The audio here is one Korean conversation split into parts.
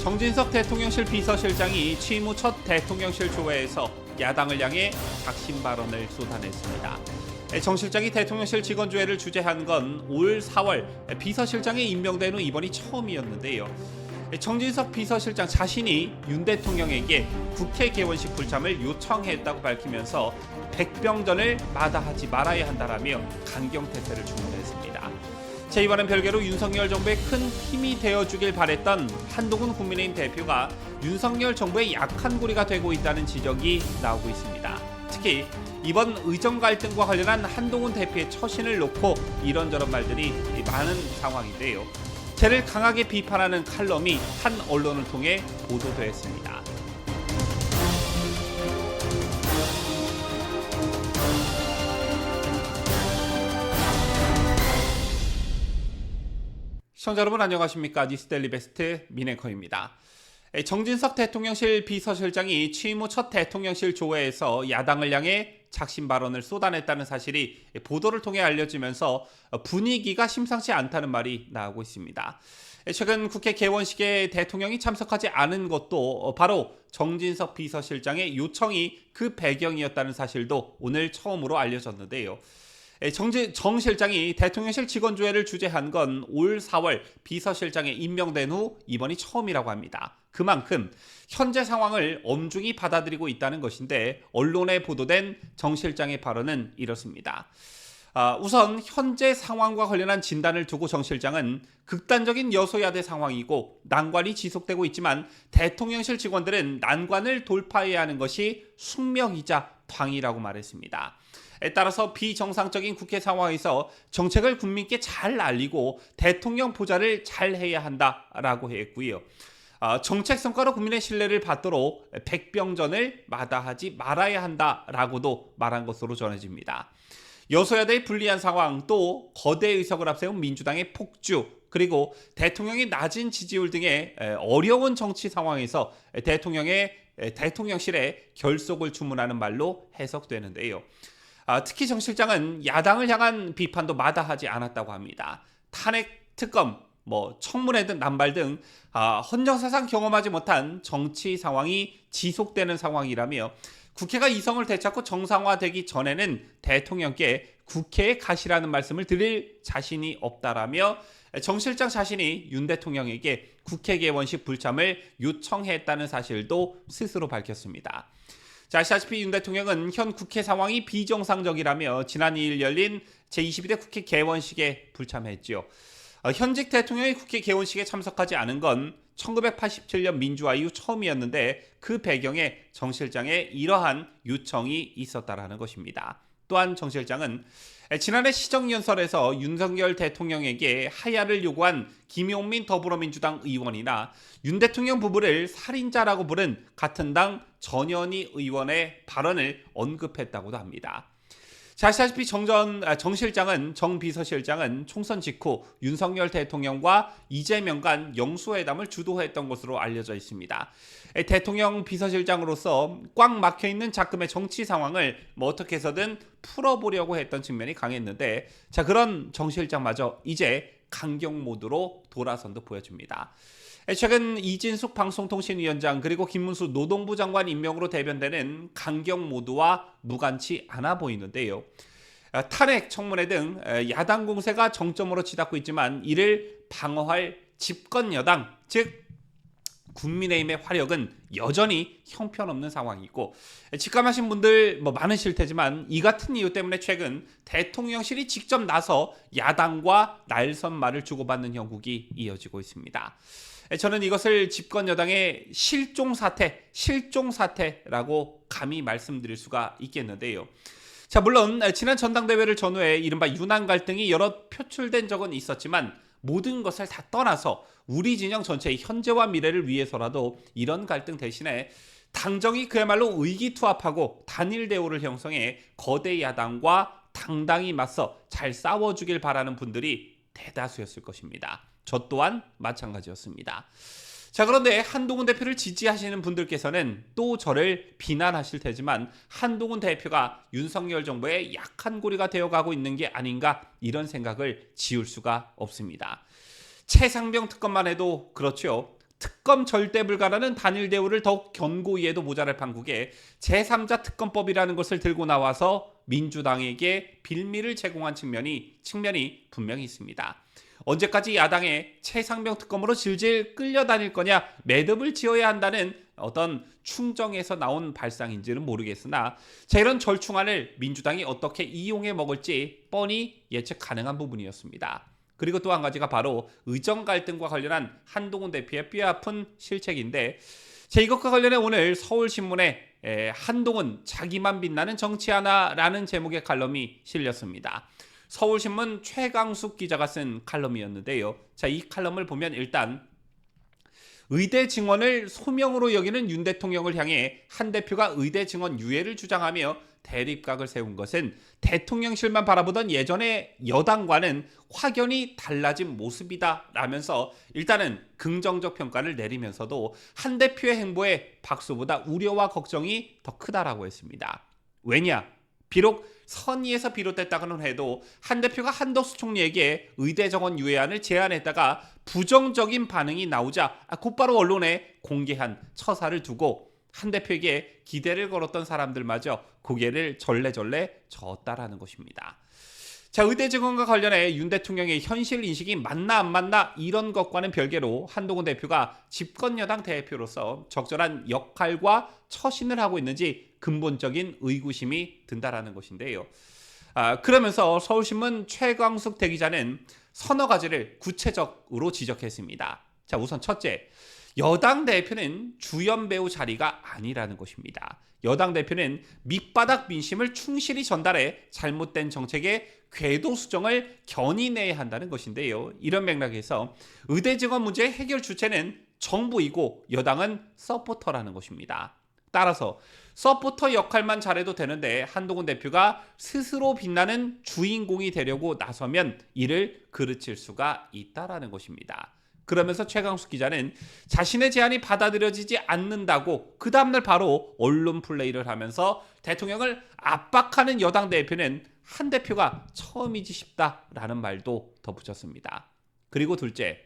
정진석 대통령실 비서실장이 취임 후 첫 대통령실 조회에서 야당을 향해 작심 발언을 쏟아냈습니다. 정 실장이 대통령실 직원조회를 주재한 건 올 4월 비서실장에 임명된 후 이번이 처음이었는데요. 정진석 비서실장 자신이 윤 대통령에게 국회 개원식 불참을 요청했다고 밝히면서 백병전을 마다하지 말아야 한다라며 강경태세를 주문했습니다. 이번엔 별개로 윤석열 정부에 큰 힘이 되어주길 바랬던 한동훈 국민의힘 대표가 윤석열 정부의 약한 고리가 되고 있다는 지적이 나오고 있습니다. 특히 이번 의정 갈등과 관련한 한동훈 대표의 처신을 놓고 이런저런 말들이 많은 상황인데요. 쟤를 강하게 비판하는 칼럼이 한 언론을 통해 보도됐습니다. 시청자 여러분 안녕하십니까? 뉴스데일리 베스트 민앵커입니다. 정진석 대통령실 비서실장이 취임 후 첫 대통령실 조회에서 야당을 향해 작심 발언을 쏟아냈다는 사실이 보도를 통해 알려지면서 분위기가 심상치 않다는 말이 나오고 있습니다. 최근 국회 개원식에 대통령이 참석하지 않은 것도 바로 정진석 비서실장의 요청이 그 배경이었다는 사실도 오늘 처음으로 알려졌는데요. 정 실장이 대통령실 직원조회를 주재한 건 올 4월 비서실장에 임명된 후 이번이 처음이라고 합니다. 그만큼 현재 상황을 엄중히 받아들이고 있다는 것인데 언론에 보도된 정 실장의 발언은 이렇습니다. 우선 현재 상황과 관련한 진단을 두고 정 실장은 극단적인 여소야대 상황이고 난관이 지속되고 있지만 대통령실 직원들은 난관을 돌파해야 하는 것이 숙명이자 당이라고 말했습니다. 따라서 비정상적인 국회 상황에서 정책을 국민께 잘 알리고 대통령 보좌를 잘 해야 한다라고 했고요. 정책 성과로 국민의 신뢰를 받도록 백병전을 마다하지 말아야 한다라고도 말한 것으로 전해집니다. 여소야대의 불리한 상황, 또 거대 의석을 앞세운 민주당의 폭주, 그리고 대통령의 낮은 지지율 등의 어려운 정치 상황에서 대통령실에 결속을 주문하는 말로 해석되는데요. 특히 정 실장은 야당을 향한 비판도 마다하지 않았다고 합니다. 탄핵, 특검, 청문회 등 남발 등 헌정사상 경험하지 못한 정치 상황이 지속되는 상황이라며 국회가 이성을 되찾고 정상화되기 전에는 대통령께 국회에 가시라는 말씀을 드릴 자신이 없다라며 정 실장 자신이 윤 대통령에게 국회 개원식 불참을 요청했다는 사실도 스스로 밝혔습니다. 아시다시피 윤 대통령은 현 국회 상황이 비정상적이라며 지난 2일 열린 제22대 국회 개원식에 불참했죠. 현직 대통령이 국회 개원식에 참석하지 않은 건 1987년 민주화 이후 처음이었는데 그 배경에 정 실장의 이러한 요청이 있었다라는 것입니다. 또한 정 실장은 지난해 시정연설에서 윤석열 대통령에게 하야를 요구한 김용민 더불어민주당 의원이나 윤 대통령 부부를 살인자라고 부른 같은 당 전현희 의원의 발언을 언급했다고도 합니다. 아시다시피 정 비서실장은 총선 직후 윤석열 대통령과 이재명 간 영수회담을 주도했던 것으로 알려져 있습니다. 대통령 비서실장으로서 꽉 막혀있는 작금의 정치 상황을 어떻게 해서든 풀어보려고 했던 측면이 강했는데 그런 정 실장마저 이제 강경 모드로 돌아선 듯 보여집니다. 최근 이진숙 방송통신위원장 그리고 김문수 노동부 장관 임명으로 대변되는 강경 모드와 무관치 않아 보이는데요. 탄핵, 청문회 등 야당 공세가 정점으로 치닫고 있지만 이를 방어할 집권 여당, 즉 국민의힘의 화력은 여전히 형편없는 상황이고 직감하신 분들 많으실 테지만 이 같은 이유 때문에 최근 대통령실이 직접 나서 야당과 날선말을 주고받는 형국이 이어지고 있습니다. 저는 이것을 집권 여당의 실종 사태라고 감히 말씀드릴 수가 있겠는데요. 물론 지난 전당대회를 전후해 이른바 윤한 갈등이 여러 표출된 적은 있었지만 모든 것을 다 떠나서 우리 진영 전체의 현재와 미래를 위해서라도 이런 갈등 대신에 당정이 그야말로 의기투합하고 단일 대우를 형성해 거대 야당과 당당히 맞서 잘 싸워주길 바라는 분들이 대다수였을 것입니다. 저 또한 마찬가지였습니다. 그런데 한동훈 대표를 지지하시는 분들께서는 또 저를 비난하실 테지만 한동훈 대표가 윤석열 정부의 약한 고리가 되어가고 있는 게 아닌가 이런 생각을 지울 수가 없습니다. 최상병 특검만 해도 그렇죠. 특검 절대 불가라는 단일 대우를 더욱 견고히해도 모자랄 판국에 제3자 특검법이라는 것을 들고 나와서 민주당에게 빌미를 제공한 측면이 분명히 있습니다. 언제까지 야당의 최상병 특검으로 질질 끌려다닐 거냐, 매듭을 지어야 한다는 어떤 충정에서 나온 발상인지는 모르겠으나 이런 절충안을 민주당이 어떻게 이용해 먹을지 뻔히 예측 가능한 부분이었습니다. 그리고 또 한 가지가 바로 의정 갈등과 관련한 한동훈 대표의 뼈아픈 실책인데, 이것과 관련해 오늘 서울신문에 한동훈 자기만 빛나는 정치하나라는 제목의 칼럼이 실렸습니다. 서울신문 최강숙 기자가 쓴 칼럼이었는데요. 이 칼럼을 보면 일단 의대 증원을 소명으로 여기는 윤 대통령을 향해 한 대표가 의대 증원 유예를 주장하며 대립각을 세운 것은 대통령실만 바라보던 예전의 여당과는 확연히 달라진 모습이다 라면서 일단은 긍정적 평가를 내리면서도 한 대표의 행보에 박수보다 우려와 걱정이 더 크다라고 했습니다. 왜냐? 비록 선의에서 비롯됐다고는 해도 한 대표가 한덕수 총리에게 의대 정원 유예안을 제안했다가 부정적인 반응이 나오자 곧바로 언론에 공개한 처사를 두고 한 대표에게 기대를 걸었던 사람들마저 고개를 절레절레 저었다라는 것입니다. 의대 증원과 관련해 윤 대통령의 현실 인식이 맞나 안 맞나 이런 것과는 별개로 한동훈 대표가 집권 여당 대표로서 적절한 역할과 처신을 하고 있는지 근본적인 의구심이 든다라는 것인데요. 그러면서 서울신문 최광숙 대기자는 서너 가지를 구체적으로 지적했습니다. 우선 첫째, 여당 대표는 주연 배우 자리가 아니라는 것입니다. 여당 대표는 밑바닥 민심을 충실히 전달해 잘못된 정책의 궤도 수정을 견인해야 한다는 것인데요. 이런 맥락에서 의대 증원 문제의 해결 주체는 정부이고 여당은 서포터라는 것입니다. 따라서 서포터 역할만 잘해도 되는데 한동훈 대표가 스스로 빛나는 주인공이 되려고 나서면 이를 그르칠 수가 있다라는 것입니다. 그러면서 최강숙 기자는 자신의 제안이 받아들여지지 않는다고 그 다음날 바로 언론 플레이를 하면서 대통령을 압박하는 여당 대표는 한 대표가 처음이지 싶다라는 말도 덧붙였습니다. 그리고 둘째,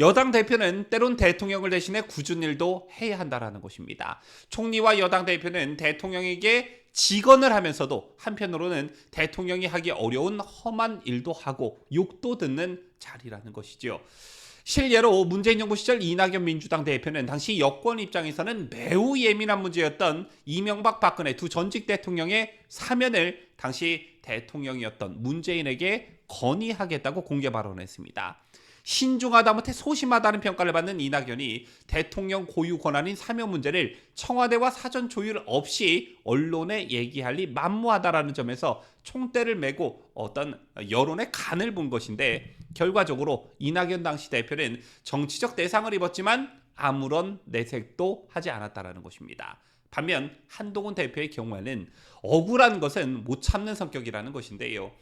여당 대표는 때론 대통령을 대신해 굳은 일도 해야 한다라는 것입니다. 총리와 여당 대표는 대통령에게 직언을 하면서도 한편으로는 대통령이 하기 어려운 험한 일도 하고 욕도 듣는 자리라는 것이죠. 실례로 문재인 정부 시절 이낙연 민주당 대표는 당시 여권 입장에서는 매우 예민한 문제였던 이명박 박근혜 두 전직 대통령의 사면을 당시 대통령이었던 문재인에게 건의하겠다고 공개 발언했습니다. 신중하다 못해 소심하다는 평가를 받는 이낙연이 대통령 고유 권한인 사면 문제를 청와대와 사전 조율 없이 언론에 얘기할 리 만무하다라는 점에서 총대를 메고 어떤 여론의 간을 본 것인데, 결과적으로 이낙연 당시 대표는 정치적 내상을 입었지만 아무런 내색도 하지 않았다라는 것입니다. 반면 한동훈 대표의 경우에는 억울한 것은 못 참는 성격이라는 것인데요.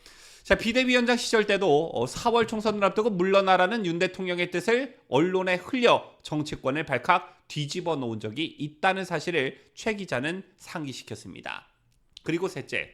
비대위원장 시절 때도 4월 총선을 앞두고 물러나라는 윤 대통령의 뜻을 언론에 흘려 정치권을 발칵 뒤집어 놓은 적이 있다는 사실을 최 기자는 상기시켰습니다. 그리고 셋째,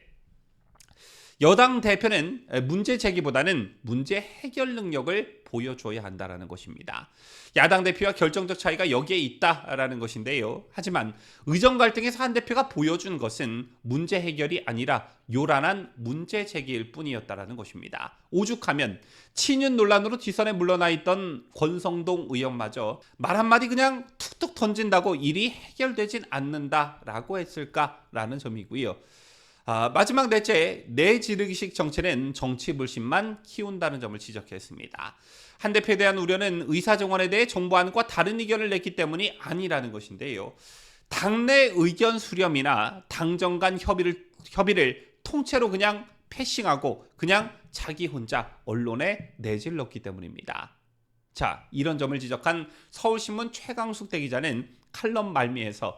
여당 대표는 문제 제기보다는 문제 해결 능력을 보여줘야 한다는 것입니다. 야당 대표와 결정적 차이가 여기에 있다라는 것인데요. 하지만 의정 갈등에서 한 대표가 보여준 것은 문제 해결이 아니라 요란한 문제 제기일 뿐이었다라는 것입니다. 오죽하면 친윤 논란으로 뒷선에 물러나 있던 권성동 의원마저 말 한마디 그냥 툭툭 던진다고 일이 해결되진 않는다라고 했을까라는 점이고요. 마지막 넷째, 내지르기식 정치는 정치 불신만 키운다는 점을 지적했습니다. 한 대표에 대한 우려는 의사정원에 대해 정부안과 다른 의견을 냈기 때문이 아니라는 것인데요. 당내 의견 수렴이나 당정 간 협의를 통째로 그냥 패싱하고 그냥 자기 혼자 언론에 내질렀기 때문입니다. 이런 점을 지적한 서울신문 최강숙 대기자는 칼럼 말미에서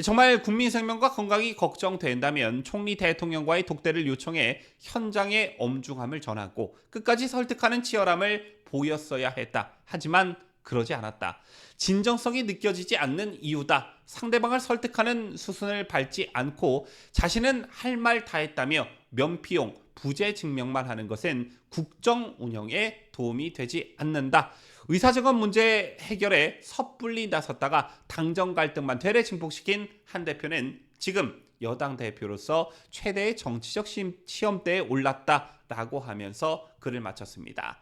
정말 국민 생명과 건강이 걱정된다면 총리 대통령과의 독대를 요청해 현장의 엄중함을 전하고 끝까지 설득하는 치열함을 보였어야 했다. 하지만 그러지 않았다. 진정성이 느껴지지 않는 이유다. 상대방을 설득하는 수순을 밟지 않고 자신은 할 말 다 했다며 면피용, 부재 증명만 하는 것은 국정 운영에 도움이 되지 않는다. 의사정원 문제 해결에 섣불리 나섰다가 당정 갈등만 되레 증폭시킨 한 대표는 지금 여당 대표로서 최대의 정치적 시험대에 올랐다라고 하면서 글을 마쳤습니다.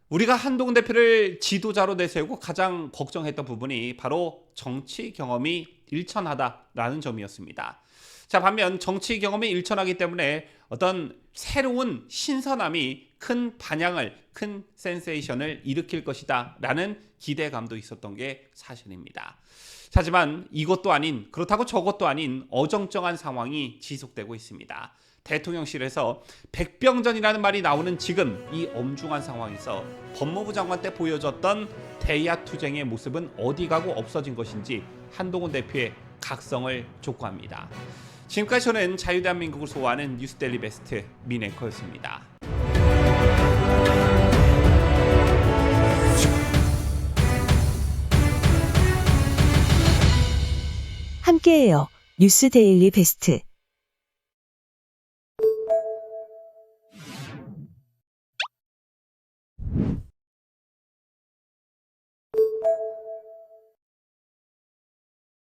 우리가 한동훈 대표를 지도자로 내세우고 가장 걱정했던 부분이 바로 정치 경험이 일천하다라는 점이었습니다. 자, 반면 정치 경험이 일천하기 때문에 어떤 새로운 신선함이 큰 반향을, 큰 센세이션을 일으킬 것이다 라는 기대감도 있었던 게 사실입니다. 하지만 이것도 아닌, 그렇다고 저것도 아닌 어정쩡한 상황이 지속되고 있습니다. 대통령실에서 백병전이라는 말이 나오는 지금 이 엄중한 상황에서 법무부 장관 때 보여줬던 대야투쟁의 모습은 어디 가고 없어진 것인지 한동훈 대표의 각성을 촉구합니다. 지금까지 저는 자유대한민국을 소화하는 뉴스데일리 베스트 민앵커였습니다. 함께해요. 뉴스데일리 베스트.